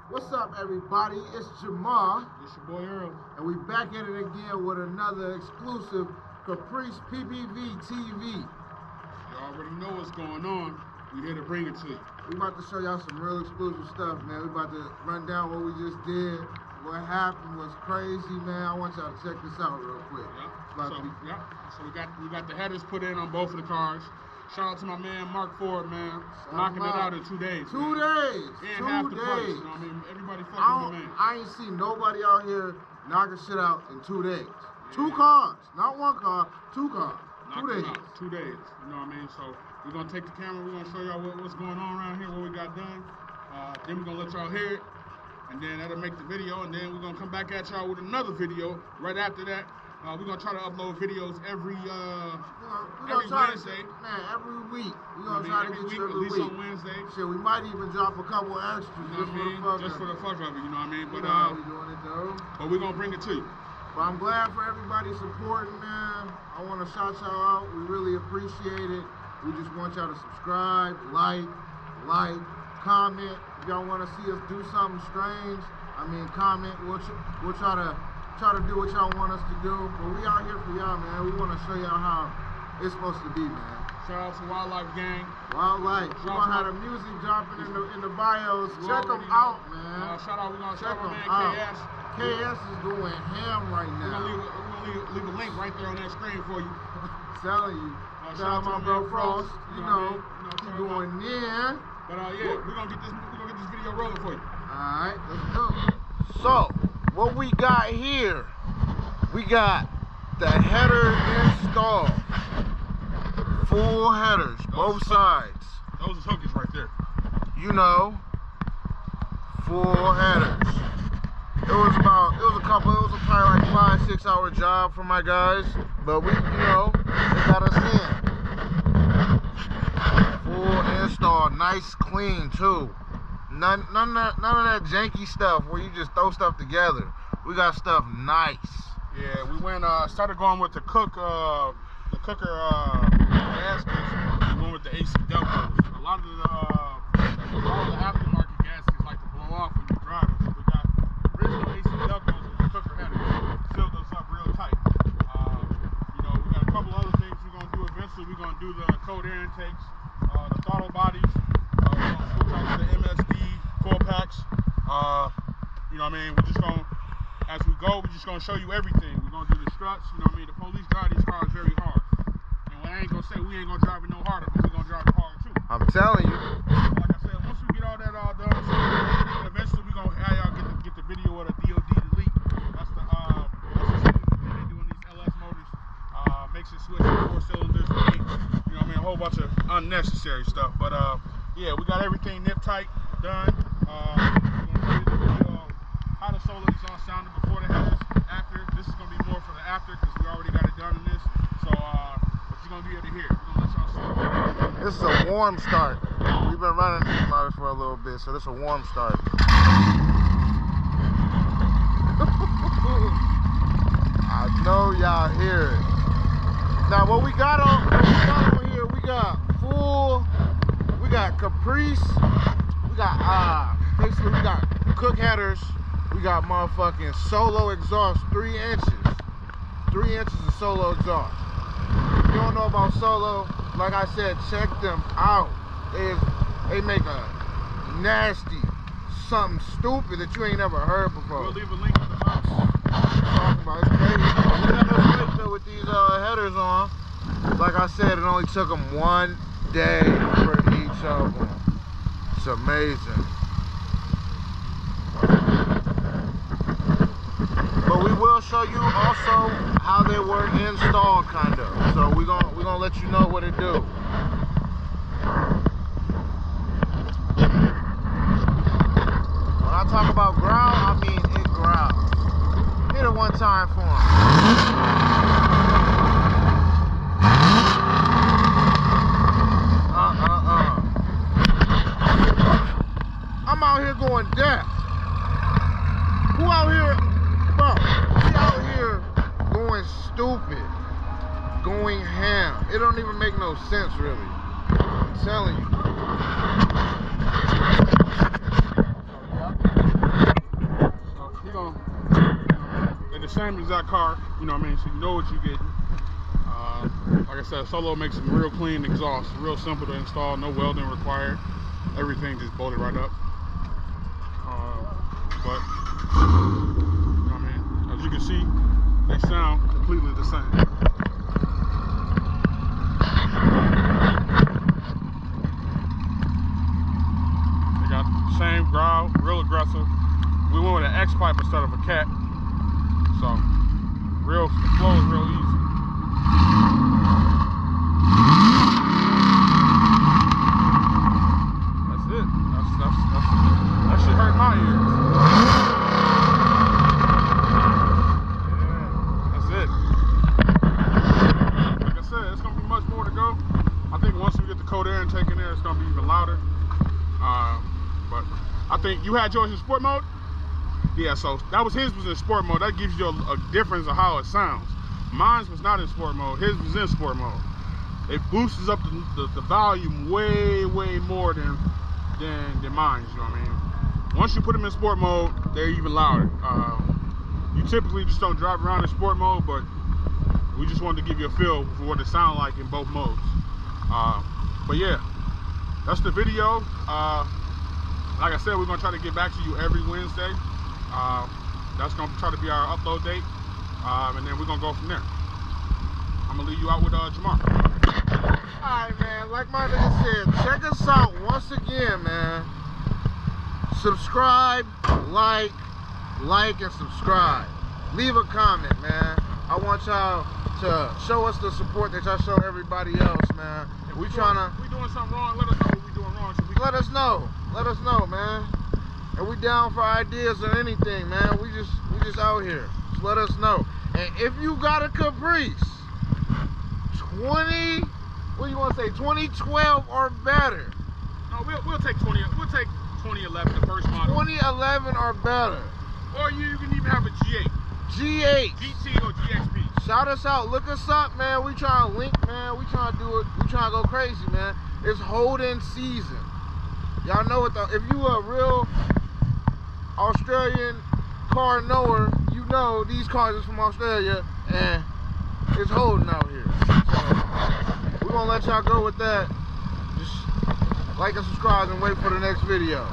What's up, everybody? It's Jamar. It's your boy Earl. And we back at it again with another exclusive Caprice Ppv TV. You already know what's going on. We here to bring it to you. We about to show y'all some real exclusive stuff, man. We about to run down what we just did. What happened was crazy, man. I want y'all to check this out real quick. So we got the headers put in on both of the cars. Shout out to my man Mark Ford, man. Knocking it out in 2 days. 2 days. And half the price. You know what I mean? Everybody fucking with the man. I ain't seen nobody out here knocking shit out in 2 days. Yeah. 2 cars. Not 1 car, 2 cars. 2 days. 2 days. You know what I mean? So we're going to take the camera. We're going to show y'all what's going on around here, what we got done. Then we're going to let y'all hear it. And then that'll make the video. And then we're going to come back at y'all with another video right after that. We're going to try to upload videos every Wednesday. Every week. We're going to try to get you every week. At least on Wednesday. Shit, we might even drop a couple extras just for the fuck of it, you know what I mean? But, we doing it though. But we're going to bring it to you. But I'm glad for everybody supporting, man. I want to shout y'all out. We really appreciate it. We just want y'all to subscribe, like, comment. If y'all want to see us do something strange, comment. We'll try to do what y'all want us to do. But we out here for y'all, man. We want to show y'all how it's supposed to be, man. Shout out to Wildlife Gang. Wildlife. We're going to have the music dropping in the bios. Check them out, man. We're going to check my man KS. KS is going ham right now. We're going to leave a link right there on that screen for you. Telling you. Shout out to my bro Frost. You know, he's going in. But yeah, we're gonna get this video rolling for you. Alright, let's go. So, what we got here, we got the header installed. Full headers, both sides. Those is hookers right there. You know, full headers. It was probably like 5-6 hour job for my guys, but they got us in. Full install, nice, clean too. None of that janky stuff where you just throw stuff together. We got stuff nice. Yeah, we started going with the cooker gaskets. We went with the AC doubles. A lot of the aftermarket gaskets like to blow off when you drive it. So we got original AC doubles with the cooker headers. Sealed those up real tight. We got a couple other things we're gonna do eventually. We're gonna do the cold air intakes, the throttle bodies. We're gonna switch out to the MSD coil packs. You know what I mean? We're just gonna, as we go, we're just gonna show you everything. We're gonna do the struts. You know what I mean? The police drive these cars very hard. And I ain't gonna say we ain't gonna drive it no harder, but we're gonna drive it harder too. I'm telling you. Like I said, once we get all that all done, eventually we're gonna have y'all get the video of the DOD delete. That's the system that they do in these LS motors. Makes it switch from 4 cylinders to 8. You know what I mean? A whole bunch of unnecessary stuff. But yeah, we got everything nip tight done. We're gonna do the video of how the solo exhaust sounded before the headers, after. This is gonna be more for the after because we already got it done in this. So but you're gonna be able to hear it. We're gonna let y'all see. This is a warm start. We've been running these motors for a little bit, so this is a warm start. I know y'all hear it. Now what we got on here, we got Caprice, we got basically we got cook headers, we got motherfucking solo exhaust, 3 inches. 3 inches of solo exhaust. If you don't know about solo, like I said, check them out. They make a nasty, something stupid that you ain't never heard before. We'll leave a link in the box. Talking about it's crazy. We got no switch though with these headers on. Like I said, it only took them 1 day for each of them. It's amazing. But we will show you also how they were installed, kind of. So we're gonna let you know what it do. When I talk about growl, I mean it growls. Hit it one time for him. I'm out here going deaf. Who out here, bro? We out here going stupid, going ham. It don't even make no sense, really. I'm telling you. same exact car, you know what I mean? So you know what you're getting. Like I said, Solo makes some real clean exhaust, real simple to install, no welding required. Everything just bolted right up. But you know what I mean? As you can see, they sound completely the same. They got the same growl, real aggressive. We went with an X pipe instead of a cat, so the flow is real easy. That's it. That shit hurt my ears. Yeah, that's it. Like I said, it's gonna be much more to go. I think once we get the cold air intake in there, it's gonna be even louder. But I think you had yours in sport mode. Yeah, so that was his was in sport mode. That gives you a difference of how it sounds. Mine was not in sport mode. His was in sport mode. It boosts up the volume way more than mine. You know what I mean? Once you put them in sport mode, they're even louder. You typically just don't drive around in sport mode, but we just wanted to give you a feel for what it sounds like in both modes. But yeah, that's the video. Like I said, we're gonna try to get back to you every Wednesday. That's gonna try to be our upload date, and then we're gonna go from there. I'm gonna leave you out with Jamar. Alright, man, like my nigga said, check us out once again, man. Subscribe, like and subscribe. Leave a comment, man. I want y'all to show us the support that y'all show everybody else, man. If we doing something wrong, let us know what we're doing wrong. So let us know, man. And we down for ideas or anything, man. We just out here. Just let us know. And if you got a Caprice 2012 or better. No, we'll take 20. We'll take 2011, the first model. 2011 or better. Or you can even have a G8. G8. GT or GXP. Shout us out. Look us up, man. We trying to link, man. We trying to do it. We trying to go crazy, man. It's holding season. Y'all know it though. If you a real Australian car knower, you know these cars is from Australia and it's holding out here. So we're gonna let y'all go with that. Just like and subscribe and wait for the next video.